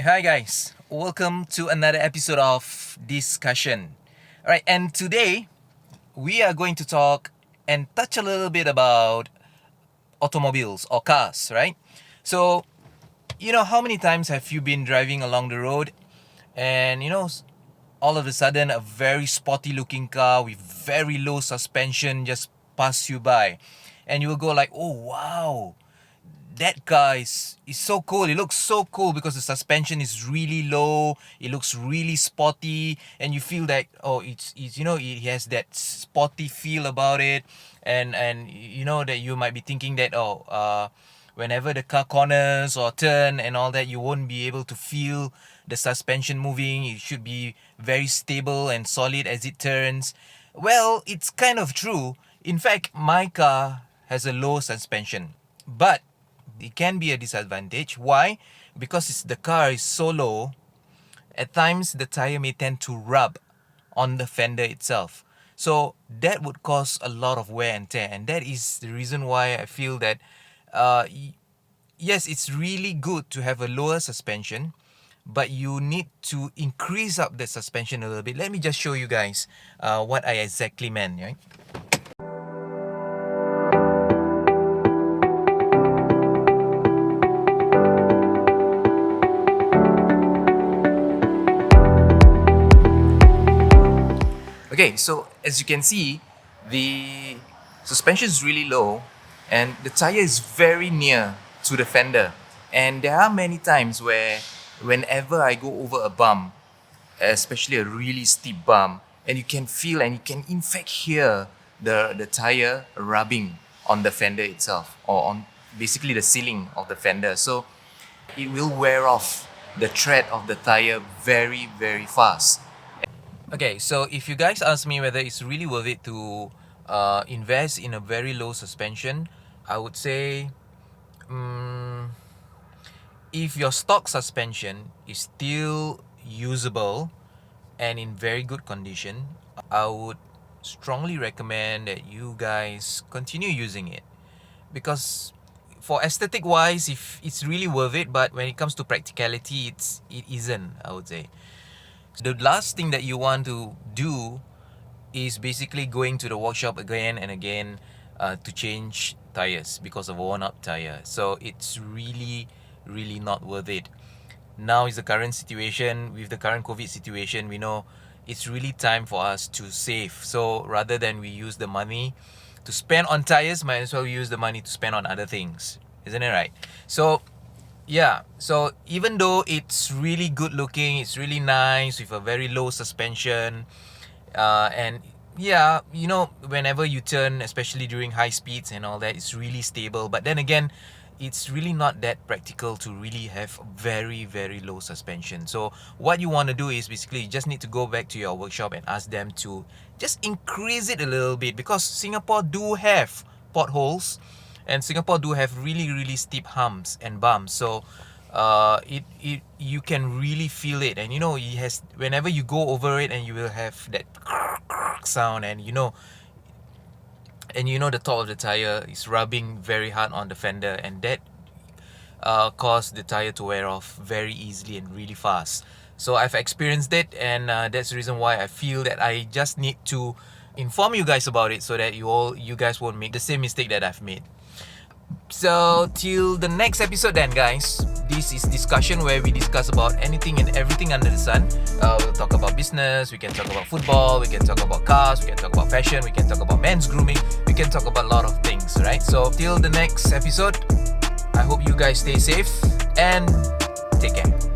Hi guys, welcome to another episode of DisCARssion. Alright, and today we are going to talk and touch a little bit about automobiles or cars, right? So, how many times have you been driving along the road and all of a sudden a very sporty looking car with very low suspension just pass you by, and you will go like, oh wow, that car is so cool. It looks so cool because the suspension is really low. It looks really sporty, and you feel that it has that sporty feel about it, and that you might be thinking that whenever the car corners or turn and all that, you won't be able to feel the suspension moving. It should be very stable and solid as it turns. Well, it's kind of true. In fact, my car has a low suspension, but it can be a disadvantage. Why? Because the car is so low, at times the tire may tend to rub on the fender itself. So that would cause a lot of wear and tear, and that is the reason why I feel that yes, it's really good to have a lower suspension, but you need to increase up the suspension a little bit. Let me just show you guys what I exactly meant, right? Okay, so as you can see, the suspension is really low and the tire is very near to the fender. And there are many times where whenever I go over a bump, especially a really steep bump, and you can feel and you can in fact hear the tire rubbing on the fender itself, or on basically the ceiling of the fender. So it will wear off the tread of the tire very, very fast. Okay, so if you guys ask me whether it's really worth it to invest in a very low suspension, I would say if your stock suspension is still usable and in very good condition, I would strongly recommend that you guys continue using it. Because for aesthetic wise, if it's really worth it, but when it comes to practicality, it isn't, I would say. The last thing that you want to do is basically going to the workshop again and again to change tires because of a worn out tire. So it's really not worth it. Now is the current situation. With the current COVID situation, we know it's really time for us to save. So rather than we use the money to spend on tires, might as well use the money to spend on other things. Isn't it right? So yeah, so even though it's really good looking, it's really nice with a very low suspension, and yeah, whenever you turn, especially during high speeds and all that, it's really stable. But then again, it's really not that practical to really have very, very low suspension. So what you want to do is basically you just need to go back to your workshop and ask them to just increase it a little bit, because Singapore do have potholes. And Singapore do have really steep humps and bumps, so you can really feel it. And it has, whenever you go over it, and you will have that sound, and the top of the tire is rubbing very hard on the fender, and that cause the tire to wear off very easily and really fast. So I've experienced it, and that's the reason why I feel that I just need to inform you guys about it, so that you guys won't make the same mistake that I've made. So till the next episode then, guys. This is DisCARssion, where we discuss about anything and everything under the sun. We'll talk about business, we can talk about football, we can talk about cars, we can talk about fashion, we can talk about men's grooming, we can talk about a lot of things, right? So till the next episode, I hope you guys stay safe and take care.